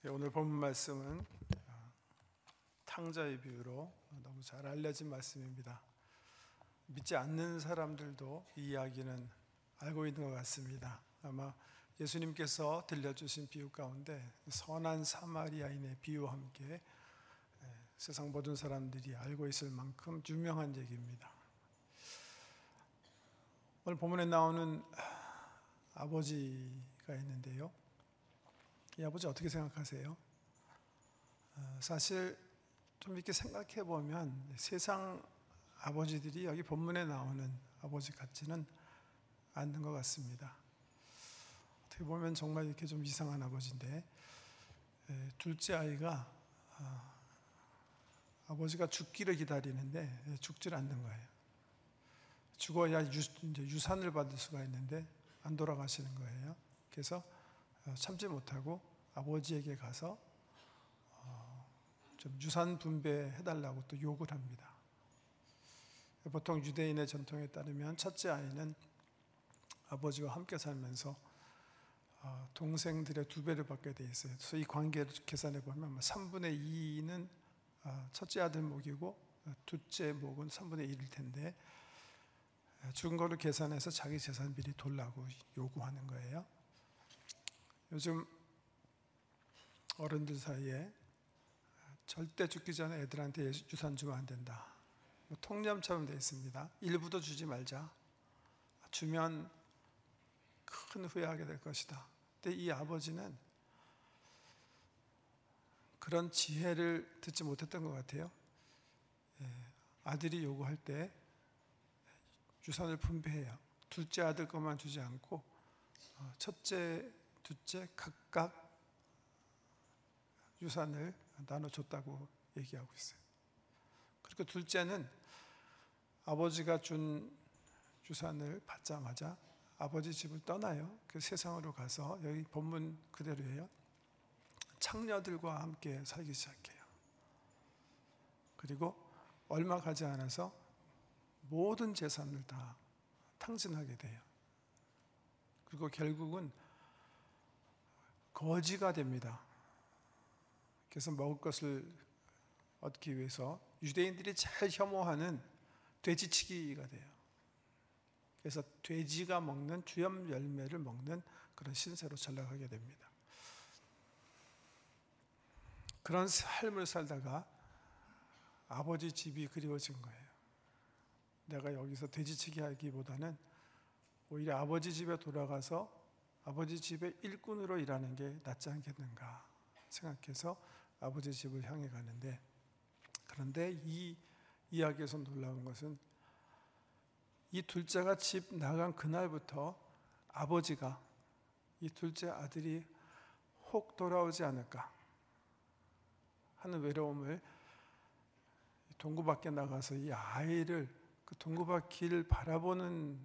오늘 본 말씀은 탕자의 비유로 너무 잘 알려진 말씀입니다. 믿지 않는 사람들도 이 이야기는 알고 있는 것 같습니다. 아마 예수님께서 들려주신 비유 가운데 선한 사마리아인의 비유와 함께 세상 모든 사람들이 알고 있을 만큼 유명한 얘기입니다. 오늘 본문에 나오는 아버지가 있는데요, 이 아버지 어떻게 생각하세요? 사실 좀 이렇게 생각해 보면 세상 아버지들이 여기 본문에 나오는 아버지 같지는 않는 것 같습니다. 어떻게 보면 정말 이렇게 좀 이상한 아버지인데, 둘째 아이가 아버지가 죽기를 기다리는데 죽질 않는 거예요. 죽어야 이제 유산을 받을 수가 있는데 안 돌아가시는 거예요. 그래서 참지 못하고 아버지에게 가서 좀 유산 분배해달라고 또 요구를 합니다. 보통 유대인의 전통에 따르면 첫째 아이는 아버지와 함께 살면서 동생들의 2배를 받게 돼 있어요. 그래서 이 관계를 계산해 보면 3분의 2는 첫째 아들 목이고 둘째 목은 3분의 1일 텐데, 죽은 거를 계산해서 자기 재산 비리 돌라고 요구하는 거예요. 요즘 어른들 사이에 절대 죽기 전에 애들한테 유산 주면 안 된다, 통념처럼 되어 있습니다. 일부도 주지 말자, 주면 큰 후회하게 될 것이다. 근데 이 아버지는 그런 지혜를 듣지 못했던 것 같아요. 아들이 요구할 때 유산을 분배해요. 둘째 아들 것만 주지 않고 첫째, 둘째 각각 유산을 나눠줬다고 얘기하고 있어요. 그리고 둘째는 아버지가 준 유산을 받자마자 아버지 집을 떠나요. 그 세상으로 가서, 여기 본문 그대로예요, 창녀들과 함께 살기 시작해요. 그리고 얼마 가지 않아서 모든 재산을 다 탕진하게 돼요. 그리고 결국은 거지가 됩니다. 그래서 먹을 것을 얻기 위해서 유대인들이 잘 혐오하는 돼지치기가 돼요. 그래서 돼지가 먹는 주염 열매를 먹는 그런 신세로 전락하게 됩니다. 그런 삶을 살다가 아버지 집이 그리워진 거예요. 내가 여기서 돼지치기 하기보다는 오히려 아버지 집에 돌아가서 아버지 집의 일꾼으로 일하는 게 낫지 않겠는가 생각해서 아버지 집을 향해 가는데, 그런데 이 이야기에서 놀라운 것은 이 둘째가 집 나간 그날부터 아버지가 이 둘째 아들이 혹 돌아오지 않을까 하는 외로움을 동구 밖에 나가서 이 아이를 그 동구 밖 길 바라보는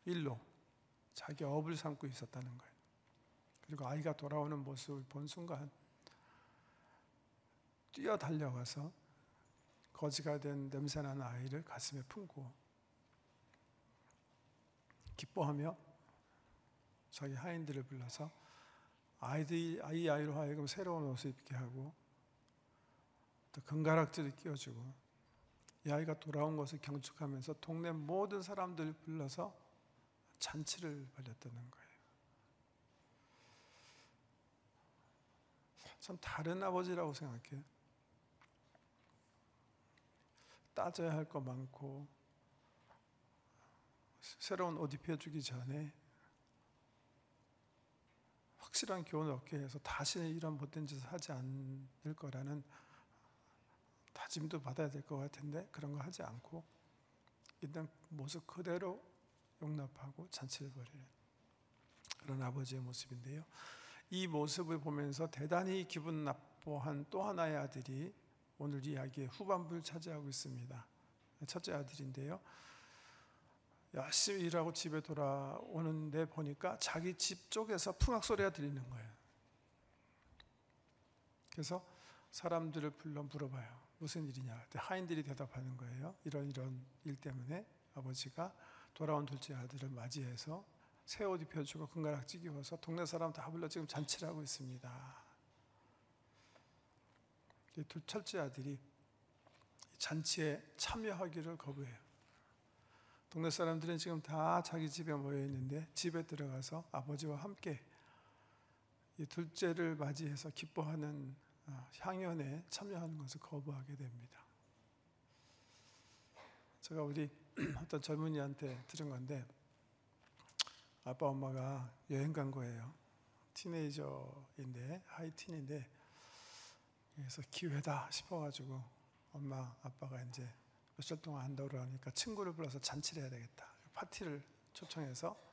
일로 자기 업을 삼고 있었다는 거예요. 그리고 아이가 돌아오는 모습을 본 순간 뛰어 달려가서 거지가 된 냄새나는 아이를 가슴에 품고 기뻐하며 자기 하인들을 불러서 아이로 하여금 새로운 옷을 입게 하고 또 금가락지를 끼워주고, 이 아이가 돌아온 것을 경축하면서 동네 모든 사람들을 불러서 잔치를 벌였다는 거예요. 참 다른 아버지라고 생각해요. 따져야 할 거 많고 새로운 옷 입혀주기 전에 확실한 교훈을 얻게 해서 다시 이런 못된 짓을 하지 않을 거라는 다짐도 받아야 될 것 같은데, 그런 거 하지 않고 일단 모습 그대로 용납하고 잔치를 벌이는 그런 아버지의 모습인데요, 이 모습을 보면서 대단히 기분 나빠한 또 하나의 아들이 오늘 이야기의 후반부를 차지하고 있습니다. 첫째 아들인데요, 열심히 일하고 집에 돌아오는데 보니까 자기 집 쪽에서 풍악 소리가 들리는 거예요. 그래서 사람들을 불러 물어봐요. 무슨 일이냐? 하인들이 대답하는 거예요. 이런 일 때문에 아버지가 돌아온 둘째 아들을 맞이해서 새 옷 입혀주고 금가락지 끼워서 동네 사람 다 불러 지금 잔치를 하고 있습니다. 이 첫째 아들이 잔치에 참여하기를 거부해요. 동네 사람들은 지금 다 자기 집에 모여 있는데 집에 들어가서 아버지와 함께 이 둘째를 맞이해서 기뻐하는 향연에 참여하는 것을 거부하게 됩니다. 제가 우리 어떤 젊은이한테 들은 건데, 아빠 엄마가 여행 간 거예요. 티네이저인데, 하이틴인데, 그래서 기회다 싶어가지고 엄마 아빠가 이제 며칠 동안 한다고 그러니까 친구를 불러서 잔치를 해야 되겠다, 파티를 초청해서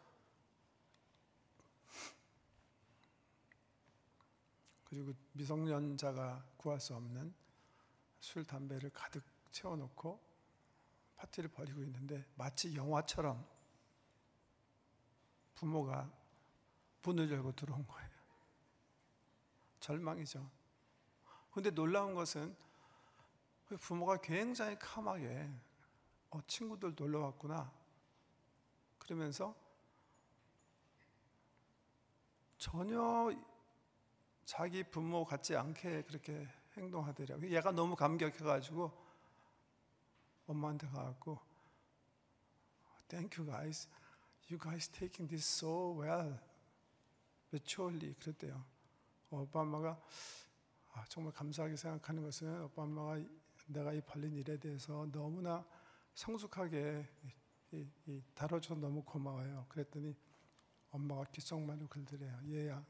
그리고 미성년자가 구할 수 없는 술, 담배를 가득 채워놓고 파티를 벌이고 있는데, 마치 영화처럼 부모가 문을 열고 들어온 거예요. 절망이죠. 근데 놀라운 것은 부모가 굉장히 캄하게 친구들 놀러 왔구나 그러면서 전혀 자기 부모 같지 않게 그렇게 행동하더라고요. 얘가 너무 감격해가지고 엄마한테 가갖고 Thank you guys. You guys taking this so well. maturely 그랬대요. 오빠 엄마가 정말 감사하게 생각하는 것은 오빠 엄마가 내가 이 벌린 일에 대해서 너무나 성숙하게 다뤄줘서 너무 고마워요. 그랬더니 엄마가 귓속말로 긁더래요. 얘야,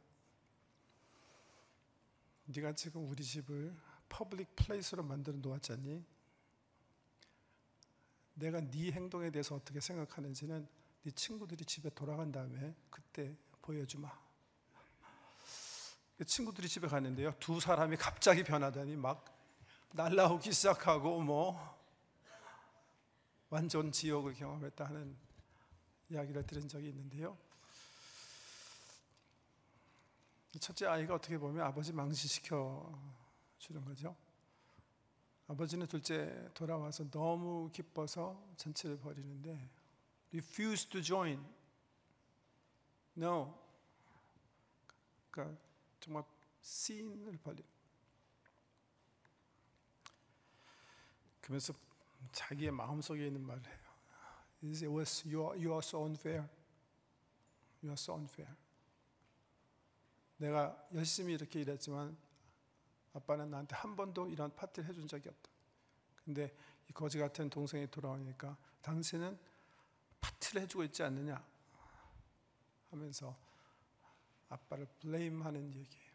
네가 지금 우리 집을 퍼블릭 플레이스로 만들어 놓았잖니. 내가 네 행동에 대해서 어떻게 생각하는지는 네 친구들이 집에 돌아간 다음에 그때 보여주마. 친구들이 집에 갔는데요, 두 사람이 갑자기 변하더니 막 날라오기 시작하고 완전 지옥을 경험했다 하는 이야기를 들은 적이 있는데요, 첫째 아이가 어떻게 보면 아버지 망신시켜 주는 거죠. 아버지는 둘째 돌아와서 너무 기뻐서 잔치를 벌이는데 refuse to join. No. 그러니까 정말 씬을 벌리. 그러면서 자기의 마음속에 있는 말을 해요. You are so unfair. You are so unfair. 내가 열심히 이렇게 일했지만 아빠는 나한테 한 번도 이런 파티를 해준 적이 없다. 근데 이 거지 같은 동생이 돌아오니까 당신은 파티를 해주고 있지 않느냐 하면서 아빠를 블레임하는 얘기예요.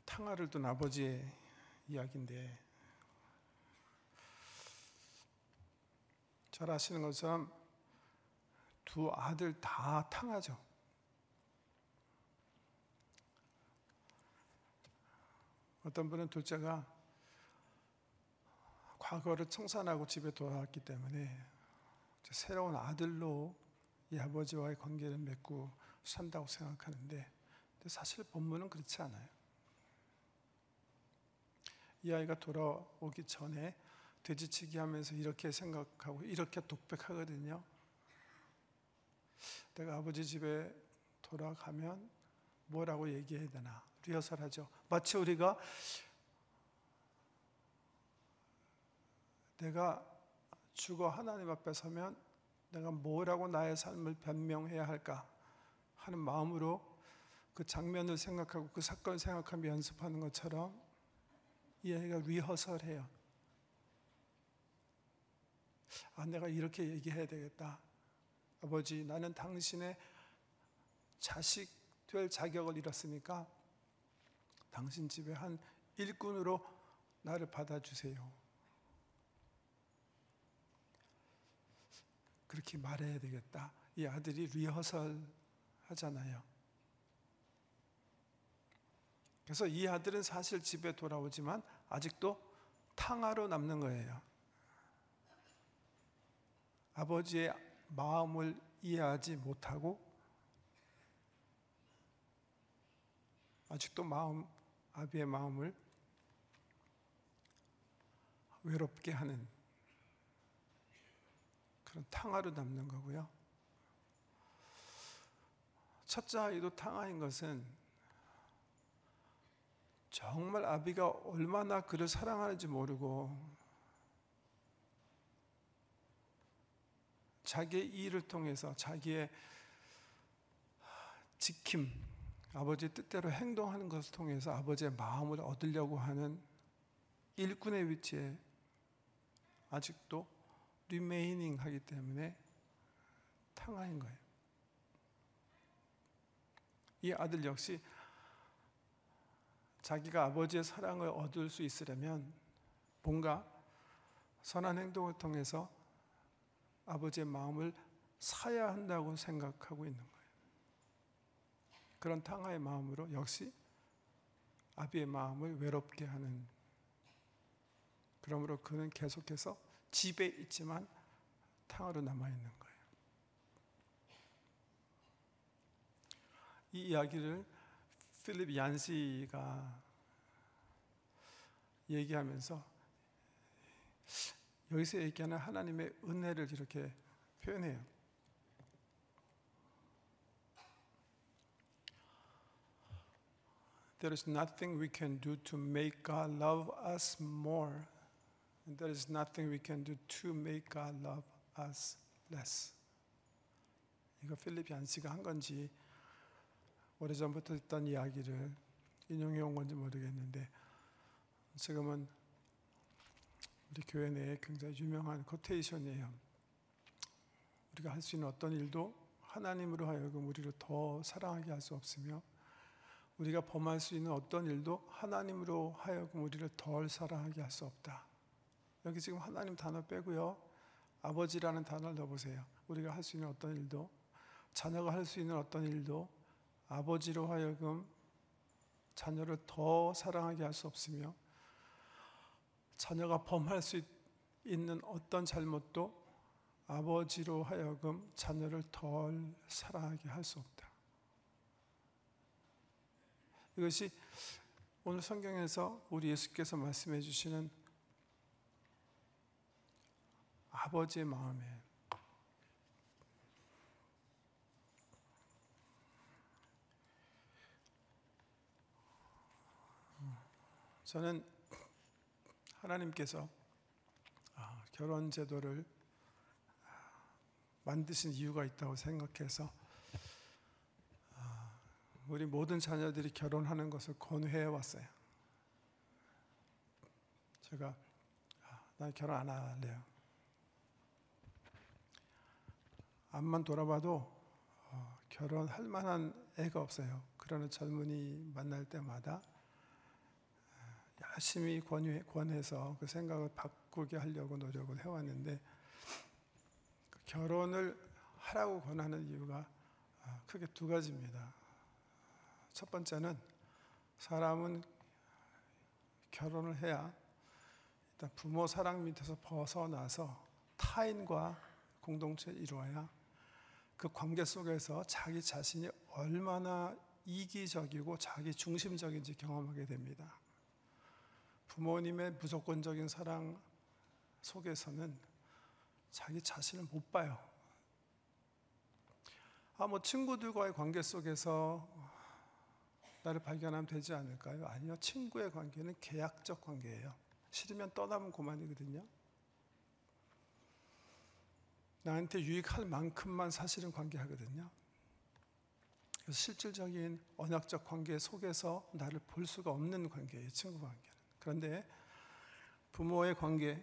탕화를 둔 아버지의 이야기인데, 잘 아시는 것처럼 두 아들 다 탕하죠. 어떤 분은 둘째가 과거를 청산하고 집에 돌아왔기 때문에 새로운 아들로 이 아버지와의 관계를 맺고 산다고 생각하는데, 사실 본문은 그렇지 않아요. 이 아이가 돌아오기 전에 돼지치기 하면서 이렇게 생각하고 이렇게 독백하거든요. 내가 아버지 집에 돌아가면 뭐라고 얘기해야 되나 리허설하죠. 마치 우리가 내가 죽어 하나님 앞에 서면 내가 뭐라고 나의 삶을 변명해야 할까 하는 마음으로 그 장면을 생각하고 그 사건을 생각하며 연습하는 것처럼 이 아이가 리허설해요. 내가 이렇게 얘기해야 되겠다. 아버지, 나는 당신의 자식 될 자격을 잃었으니까 당신 집에 한 일꾼으로 나를 받아주세요. 그렇게 말해야 되겠다. 이 아들이 리허설 하잖아요. 그래서 이 아들은 사실 집에 돌아오지만 아직도 탕화로 남는 거예요. 아버지의 마음을 이해하지 못하고 아직도 아비의 마음을 외롭게 하는 그런 탕화로 남는 거고요. 첫째 아이도 탕화인 것은 정말 아비가 얼마나 그를 사랑하는지 모르고 자기의 일을 통해서 자기의 지킴, 아버지의 뜻대로 행동하는 것을 통해서 아버지의 마음을 얻으려고 하는 일꾼의 위치에 아직도 리메이닝 하기 때문에 탕화인 거예요. 이 아들 역시 자기가 아버지의 사랑을 얻을 수 있으려면 뭔가 선한 행동을 통해서 아버지의 마음을 사야 한다고 생각하고 있는 거예요. 그런 탕화의 마음으로 역시 아비의 마음을 외롭게 하는, 그러므로 그는 계속해서 집에 있지만 탕화로 남아있는 거예요. 이 이야기를 필립 얀시가 얘기하면서 여기서 얘기하는 하나님의 은혜를 이렇게 표현해요. There is nothing we can do to make God love us more. And there is nothing we can do to make God love us less. 이거 필립 얀시가 한 건지 오래전부터 듣던 이야기를 인용해 온 건지 모르겠는데 지금은 우리 교회 내에 굉장히 유명한 코테이션이에요. 우리가 할 수 있는 어떤 일도 하나님으로 하여금 우리를 더 사랑하게 할 수 없으며 우리가 범할 수 있는 어떤 일도 하나님으로 하여금 우리를 덜 사랑하게 할 수 없다. 여기 지금 하나님 단어 빼고요. 아버지라는 단어를 넣어보세요. 우리가 할 수 있는 어떤 일도, 자녀가 할 수 있는 어떤 일도 아버지로 하여금 자녀를 더 사랑하게 할 수 없으며 자녀가 범할 수 있는 어떤 잘못도 아버지로 하여금 자녀를 덜 사랑하게 할 수 없다. 이것이 오늘 성경에서 우리 예수께서 말씀해 주시는 아버지의 마음이에요. 저는 하나님께서 결혼 제도를 만드신 이유가 있다고 생각해서 우리 모든 자녀들이 결혼하는 것을 권유해 왔어요. 제가 나 결혼 안 할래요. 앞만 돌아봐도 결혼할 만한 애가 없어요. 그러는 젊은이 만날 때마다 열심히 권해서 그 생각을 바꾸게 하려고 노력을 해왔는데 결혼을 하라고 권하는 이유가 크게 두 가지입니다. 첫 번째는 사람은 결혼을 해야 일단 부모 사랑 밑에서 벗어나서 타인과 공동체를 이루어야 그 관계 속에서 자기 자신이 얼마나 이기적이고 자기 중심적인지 경험하게 됩니다. 부모님의 무조건적인 사랑 속에서는 자기 자신을 못 봐요. 친구들과의 관계 속에서 나를 발견하면 되지 않을까요? 아니요. 친구의 관계는 계약적 관계예요. 싫으면 떠나면 그만이거든요. 나한테 유익할 만큼만 사실은 관계하거든요. 그래서 실질적인 언약적 관계 속에서 나를 볼 수가 없는 관계예요. 친구 관계는. 그런데 부모의 관계,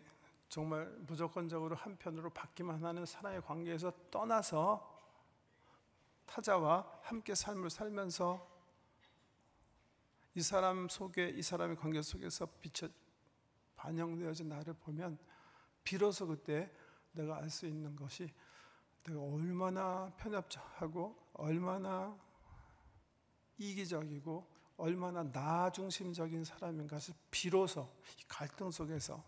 정말 무조건적으로 한편으로 받기만 하는 사랑의 관계에서 떠나서 타자와 함께 삶을 살면서 이 사람 속에, 이 사람의 관계 속에서 반영되어진 나를 보면 비로소 그때 내가 알 수 있는 것이 내가 얼마나 편협하고 얼마나 이기적이고 얼마나 나 중심적인 사람인 것을 비로소 이 갈등 속에서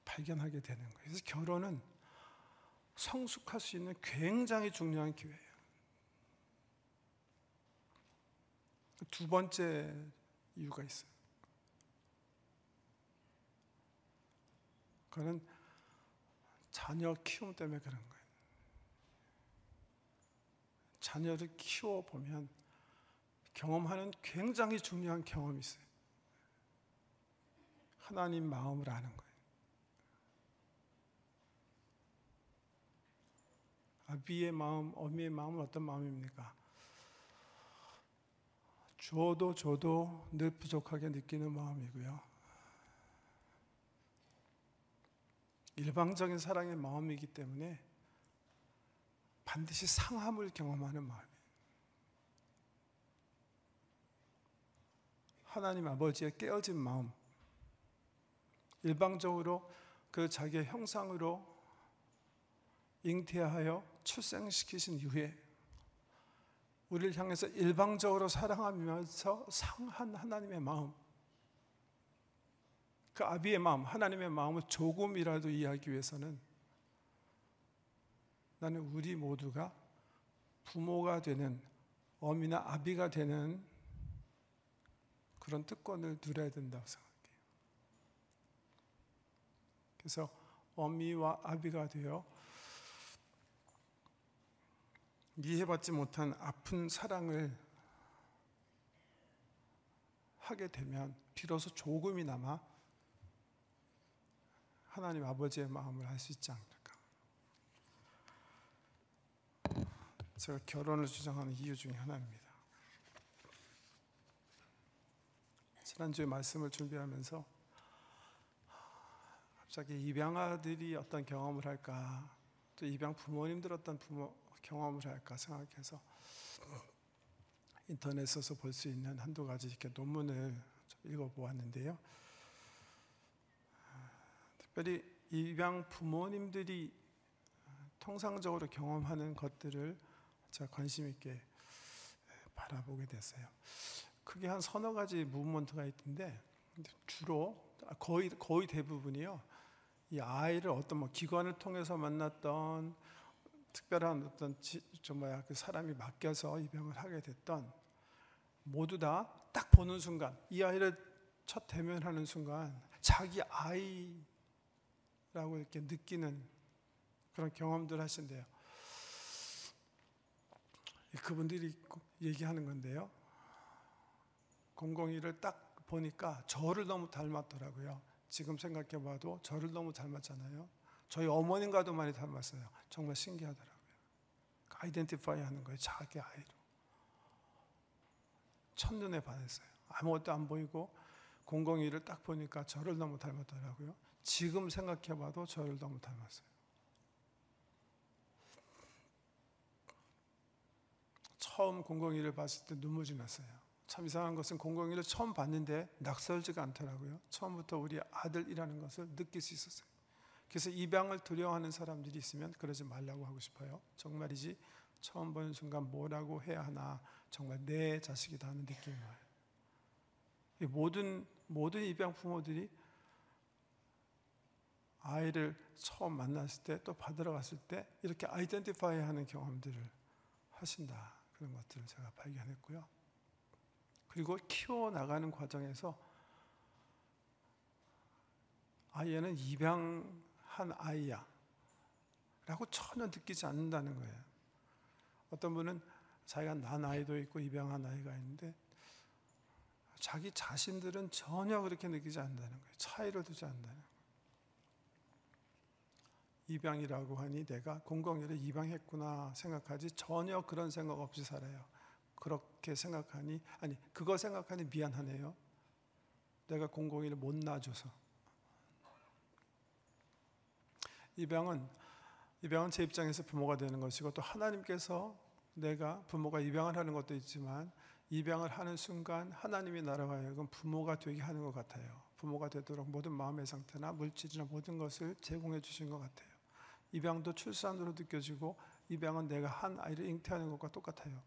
발견하게 되는 거예요. 그래서 결혼은 성숙할 수 있는 굉장히 중요한 기회예요. 두 번째 이유가 있어요. 그거는 자녀 키움 때문에 그런 거예요. 자녀를 키워보면 경험하는 굉장히 중요한 경험이 있어요. 하나님 마음을 아는 거예요. 아비의 마음, 어미의 마음은 어떤 마음입니까? 줘도 늘 부족하게 느끼는 마음이고요. 일방적인 사랑의 마음이기 때문에 반드시 상함을 경험하는 마음이에요. 하나님 아버지의 깨어진 마음, 일방적으로 그 자기의 형상으로 잉태하여 출생시키신 이후에 우리를 향해서 일방적으로 사랑하면서 상한 하나님의 마음, 그 아비의 마음, 하나님의 마음을 조금이라도 이해하기 위해서는 나는 우리 모두가 부모가 되는, 어미나 아비가 되는 그런 특권을 누려야 된다고 생각해요. 그래서 어미와 아비가 되어 이해받지 못한 아픈 사랑을 하게 되면 비로소 조금이나마 하나님 아버지의 마음을 알 수 있지 않을까. 제가 결혼을 주장하는 이유 중에 하나입니다. 지난주에 말씀을 준비하면서 갑자기 입양아들이 어떤 경험을 할까, 또 입양 부모님들 어떤 경험을 할까 생각해서 인터넷에서 볼 수 있는 한두 가지 이렇게 논문을 좀 읽어보았는데요. 특별히 입양 부모님들이 통상적으로 경험하는 것들을 제가 관심 있게 바라보게 됐어요. 크게 한 서너 가지 무브먼트가 있던데 주로 거의 대부분이요. 이 아이를 어떤 기관을 통해서 만났던 특별한 어떤 그 사람이 맡겨서 입양을 하게 됐던 모두 다 딱 보는 순간, 이 아이를 첫 대면하는 순간 자기 아이라고 이렇게 느끼는 그런 경험들 하신대요. 그분들이 얘기하는 건데요. 001을 딱 보니까 저를 너무 닮았더라고요. 지금 생각해봐도 저를 너무 닮았잖아요. 저희 어머님과도 많이 닮았어요. 정말 신기하더라고요. 아이덴티파이 하는 거예요. 자기 아이로. 첫눈에 반했어요. 아무것도 안 보이고 001을 딱 보니까 저를 너무 닮았더라고요. 지금 생각해봐도 저를 너무 닮았어요. 처음 001을 봤을 때 눈물이 났어요. 참 이상한 것은 001을 처음 봤는데 낯설지가 않더라고요. 처음부터 우리 아들이라는 것을 느낄 수 있었어요. 그래서 입양을 두려워하는 사람들이 있으면 그러지 말라고 하고 싶어요. 정말이지 처음 보는 순간 뭐라고 해야 하나, 정말 내 자식이다 하는 느낌이 와요. 모든 입양 부모들이 아이를 처음 만났을 때 또 받으러 갔을 때 이렇게 아이덴티파이 하는 경험들을 하신다. 그런 것들을 제가 발견했고요. 그리고 키워나가는 과정에서 얘는 입양한 아이야 라고 전혀 느끼지 않는다는 거예요. 어떤 분은 자기가 낳은 아이도 있고 입양한 아이가 있는데 자기 자신들은 전혀 그렇게 느끼지 않는다는 거예요. 차이를 두지 않는다는 거예요. 입양이라고 하니 내가 001을 입양했구나 생각하지 전혀 그런 생각 없이 살아요. 그렇게 생각하니, 그거 생각하니 미안하네요. 내가 001을 못 낳아줘서. 입양은 제 입장에서 부모가 되는 것이고, 또 하나님께서 내가 부모가 입양을 하는 것도 있지만 입양을 하는 순간 하나님이 나라와 하여금 부모가 되게 하는 것 같아요. 부모가 되도록 모든 마음의 상태나 물질이나 모든 것을 제공해 주신 것 같아요. 입양도 출산으로 느껴지고 입양은 내가 한 아이를 잉태하는 것과 똑같아요.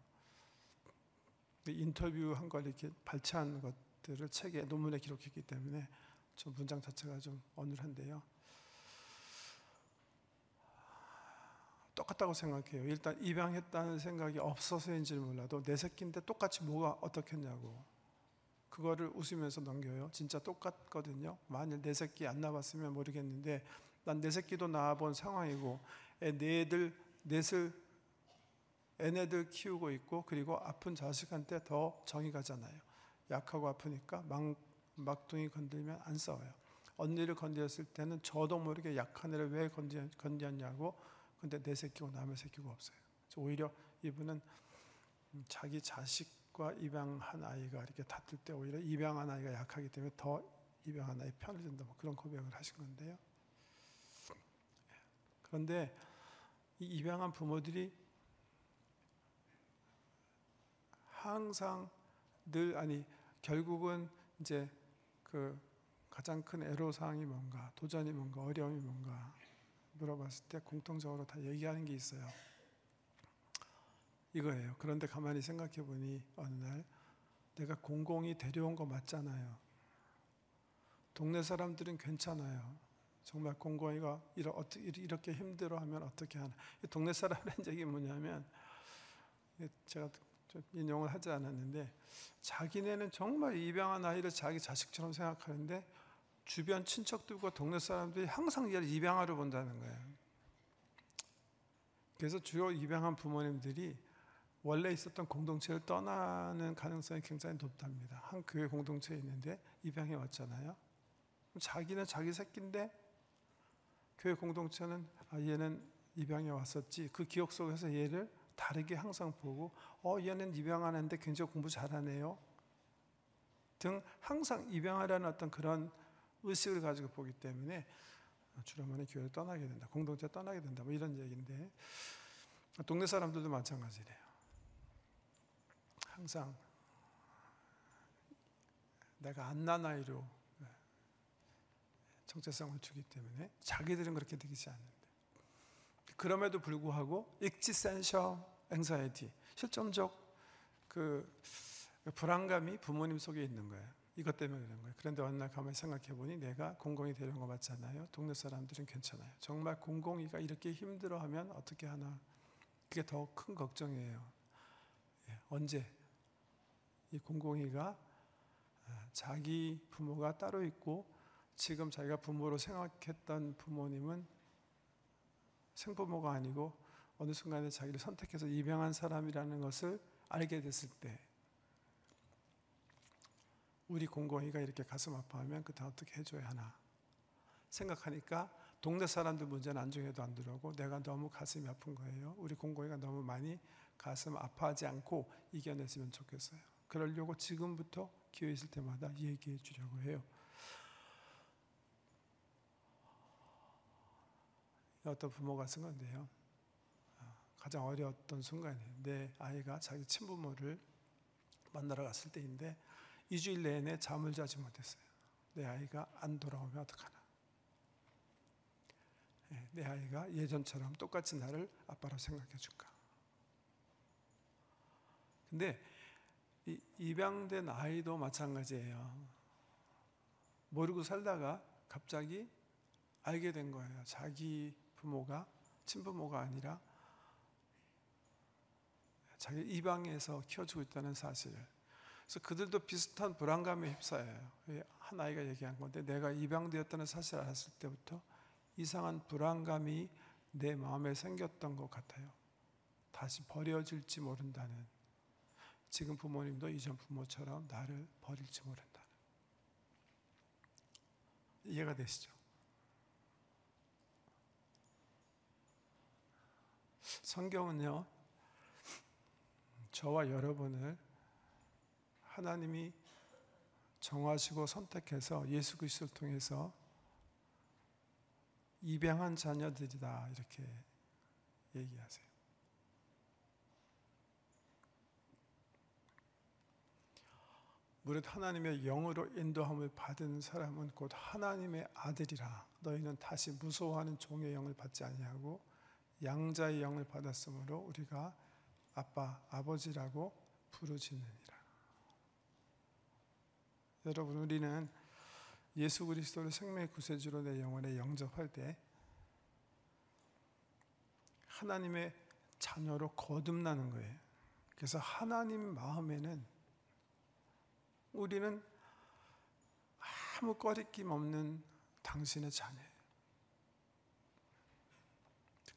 인터뷰한 걸 이렇게 발췌한 것들을 책에 논문에 기록했기 때문에 좀 문장 자체가 좀 어눌한데요. 똑같다고 생각해요. 일단 입양했다는 생각이 없어서인지는 몰라도 내 새끼인데 똑같이 뭐가 어떻겠냐고 그거를 웃으면서 넘겨요. 진짜 똑같거든요. 만일 내 새끼 안 낳았으면 모르겠는데 난 내 새끼도 낳아본 상황이고 애네들 키우고 있고, 그리고 아픈 자식한테 더 정이 가잖아요. 약하고 아프니까 막둥이 건들면 안 싸워요. 언니를 건드렸을 때는 저도 모르게 약한 애를 왜 건드렸냐고. 근데 내 새끼고 남의 새끼고 없어요. 오히려 이분은 자기 자식과 입양한 아이가 이렇게 다툴 때 오히려 입양한 아이가 약하기 때문에 더 입양한 아이 편을 든다, 뭐 그런 고백을 하신 건데요. 그런데 이 입양한 부모들이 항상 결국은 이제 그 가장 큰 애로사항이 뭔가, 도전이 뭔가, 어려움이 뭔가 물어봤을 때 공통적으로 다 얘기하는 게 있어요. 이거예요. 그런데 가만히 생각해 보니 어느 날 내가 공공이 데려온 거 맞잖아요. 동네 사람들은 괜찮아요. 정말 공공이가 이렇게 힘들어하면 어떻게 하나. 동네 사람이라는 얘기 뭐냐면, 제가 인용을 하지 않았는데, 자기네는 정말 입양한 아이를 자기 자식처럼 생각하는데 주변 친척들과 동네 사람들이 항상 얘를 입양아로 본다는 거예요. 그래서 주로 입양한 부모님들이 원래 있었던 공동체를 떠나는 가능성이 굉장히 높답니다. 한 교회 공동체에 있는데 입양해 왔잖아요. 자기는 자기 새끼인데 교회 공동체는 얘는 입양해 왔었지, 그 기억 속에서 얘를 다르게 항상 보고 얘는 입양하는데 굉장히 공부 잘하네요 등 항상 입양하라는 어떤 그런 의식을 가지고 보기 때문에 주로 많이 교회를 떠나게 된다, 공동체 떠나게 된다, 뭐 이런 얘기인데, 동네 사람들도 마찬가지래요. 항상 내가 안 난 아이로 정체성을 주기 때문에 자기들은 그렇게 느끼지 않는데, 그럼에도 불구하고 existential anxiety, 실존적 그 불안감이 부모님 속에 있는 거예요. 이것 때문에 그런 거예요. 그런데 어느 날 가만히 생각해 보니 내가 공공이 데려온 거 맞잖아요. 동네 사람들은 괜찮아요. 정말 공공이가 이렇게 힘들어하면 어떻게 하나. 그게 더 큰 걱정이에요. 언제 이 공공이가 자기 부모가 따로 있고 지금 자기가 부모로 생각했던 부모님은 생부모가 아니고 어느 순간에 자기를 선택해서 입양한 사람이라는 것을 알게 됐을 때, 우리 공공이가 이렇게 가슴 아파하면 그때 어떻게 해줘야 하나 생각하니까 동네 사람들 문제는 안중에도 안 들어오고 내가 너무 가슴이 아픈 거예요. 우리 공공이가 너무 많이 가슴 아파하지 않고 이겨냈으면 좋겠어요. 그러려고 지금부터 기회 있을 때마다 얘기해 주려고 해요. 어떤 부모가 쓴 건데요, 가장 어려웠던 순간에 내 아이가 자기 친부모를 만나러 갔을 때인데 2주일 내내 잠을 자지 못했어요. 내 아이가 안 돌아오면 어떡하나. 내 아이가 예전처럼 똑같이 나를 아빠로 생각해 줄까. 근데 이 입양된 아이도 마찬가지예요. 모르고 살다가 갑자기 알게 된 거예요. 자기 부모가 친부모가 아니라 자기 입양해서 키워주고 있다는 사실을. 그래서 그들도 비슷한 불안감에 휩싸여요. 한 아이가 얘기한 건데, 내가 입양되었다는 사실을 알았을 때부터 이상한 불안감이 내 마음에 생겼던 것 같아요. 다시 버려질지 모른다는, 지금 부모님도 이전 부모처럼 나를 버릴지 모른다는. 이해가 되시죠? 성경은요, 저와 여러분을 하나님이 정하시고 선택해서 예수 그리스도를 통해서 입양한 자녀들이다 이렇게 얘기하세요. 무릇 하나님의 영으로 인도함을 받은 사람은 곧 하나님의 아들이라. 너희는 다시 무서워하는 종의 영을 받지 아니하고 양자의 영을 받았으므로 우리가 아빠, 아버지라고 부르짖느니라. 여러분, 우리는 예수 그리스도를 생명의 구세주로 내 영혼에 영접할 때 하나님의 자녀로 거듭나는 거예요. 그래서 하나님 마음에는 우리는 아무 꺼리낌 없는 당신의 자녀예요.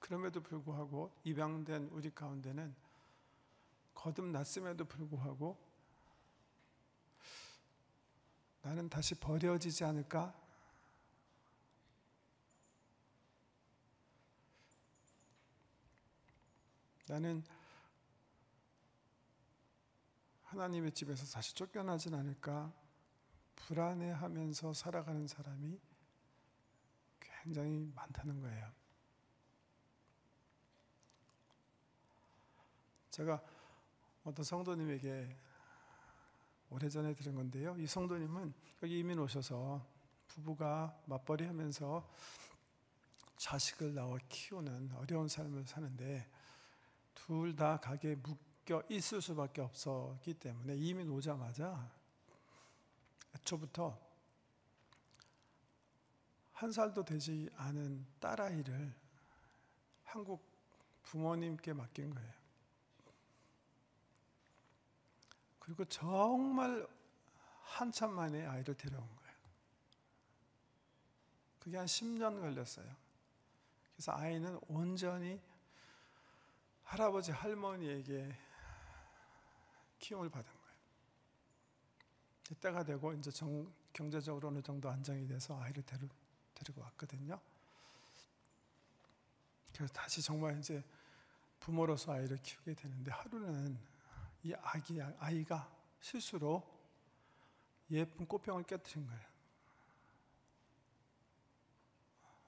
그럼에도 불구하고 입양된 우리 가운데는 거듭났음에도 불구하고 나는 다시 버려지지 않을까? 나는 하나님의 집에서 다시 쫓겨나진 않을까? 불안해하면서 살아가는 사람이 굉장히 많다는 거예요. 제가 어떤 성도님에게 오래전에 들은 건데요. 이 성도님은 여기 이민 오셔서 부부가 맞벌이 하면서 자식을 낳아 키우는 어려운 삶을 사는데 둘 다 가게에 묶여 있을 수밖에 없었기 때문에 이민 오자마자 애초부터 1살도 되지 않은 딸아이를 한국 부모님께 맡긴 거예요. 그리고 정말 한참 만에 아이를 데려온 거예요. 그게 한 10년 걸렸어요. 그래서 아이는 온전히 할아버지 할머니에게 키움을 받은 거예요. 때가 되고 이제 경제적으로 어느 정도 안정이 돼서 아이를 데리고 왔거든요. 그래서 다시 정말 이제 부모로서 아이를 키우게 되는데 하루는 이 아이가 실수로 예쁜 꽃병을 깨뜨린 거예요.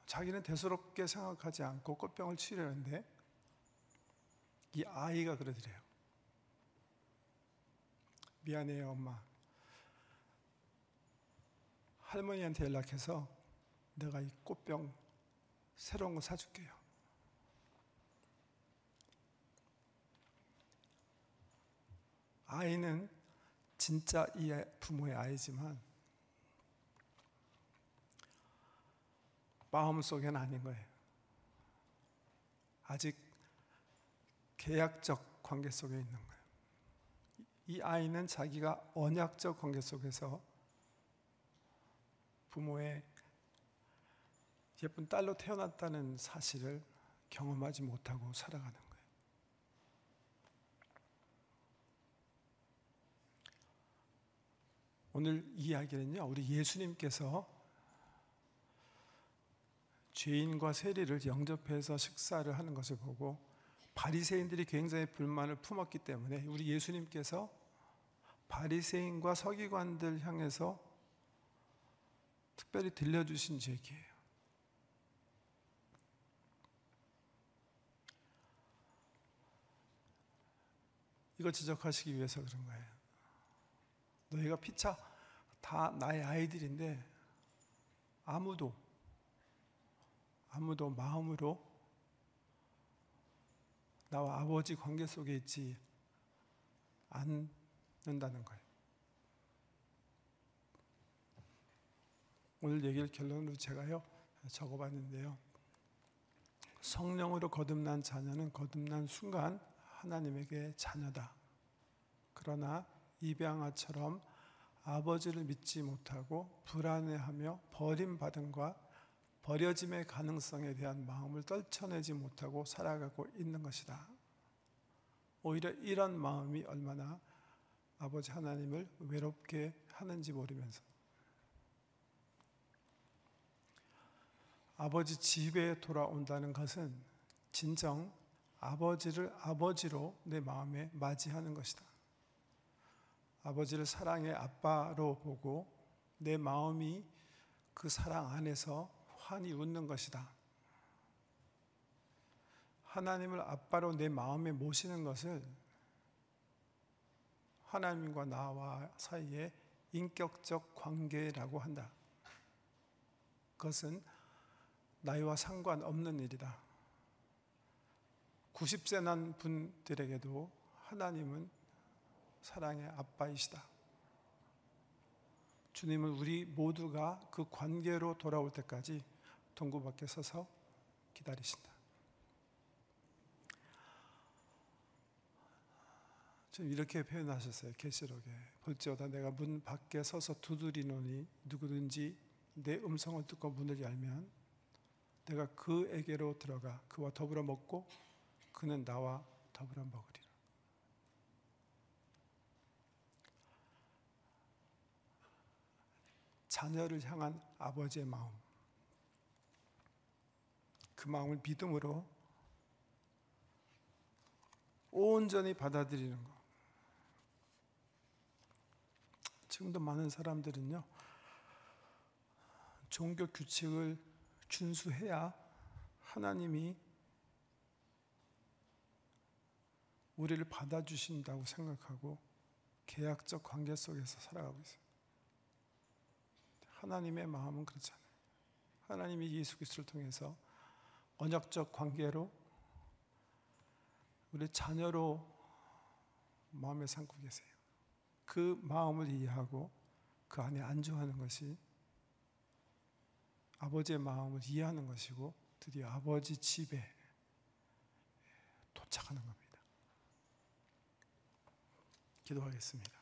자기는 대수롭게 생각하지 않고 꽃병을 치려는데 이 아이가 그러더래요. 미안해요, 엄마. 할머니한테 연락해서 내가 이 꽃병 새로운 거 사줄게요. 아이는 진짜 이 부모의 아이지만 마음속에는 아닌 거예요. 아직 계약적 관계 속에 있는 거예요. 이 아이는 자기가 언약적 관계 속에서 부모의 예쁜 딸로 태어났다는 사실을 경험하지 못하고 살아가는 거예요. 오늘 이야기는요, 우리 예수님께서 죄인과 세리를 영접해서 식사를 하는 것을 보고 바리새인들이 굉장히 불만을 품었기 때문에 우리 예수님께서 바리새인과 서기관들 향해서 특별히 들려주신 얘기예요. 이거 지적하시기 위해서 그런 거예요. 너희가 피차 다 나의 아이들인데 아무도 마음으로 나와 아버지 관계 속에 있지 않는다는 거예요. 오늘 얘기를 결론으로 제가요 적어봤는데요. 성령으로 거듭난 자녀는 거듭난 순간 하나님에게 자녀다. 그러나 입양아처럼 아버지를 믿지 못하고 불안해하며 버림받음과 버려짐의 가능성에 대한 마음을 떨쳐내지 못하고 살아가고 있는 것이다. 오히려 이런 마음이 얼마나 아버지 하나님을 외롭게 하는지 모르면서 아버지 집에 돌아온다는 것은 진정 아버지를 아버지로 내 마음에 맞이하는 것이다. 아버지를 사랑의 아빠로 보고 내 마음이 그 사랑 안에서 환히 웃는 것이다. 하나님을 아빠로 내 마음에 모시는 것을 하나님과 나와 사이의 인격적 관계라고 한다. 그것은 나이와 상관없는 일이다. 90세 난 분들에게도 하나님은 사랑의 아빠이시다. 주님은 우리 모두가 그 관계로 돌아올 때까지 동구 밖에 서서 기다리신다. 좀 이렇게 표현하셨어요. 계시록에 볼지어다 내가 문 밖에 서서 두드리노니 누구든지 내 음성을 듣고 문을 열면 내가 그에게로 들어가 그와 더불어 먹고 그는 나와 더불어 먹으리라. 자녀를 향한 아버지의 마음, 그 마음을 믿음으로 온전히 받아들이는 것. 지금도 많은 사람들은요, 종교 규칙을 준수해야 하나님이 우리를 받아주신다고 생각하고 계약적 관계 속에서 살아가고 있어요. 하나님의 마음은 그렇지 않아요. 하나님이 예수 그리스도를 통해서 언약적 관계로 우리 자녀로 마음에 삼고 계세요. 그 마음을 이해하고 그 안에 안주하는 것이 아버지의 마음을 이해하는 것이고 드디어 아버지 집에 도착하는 겁니다. 기도하겠습니다.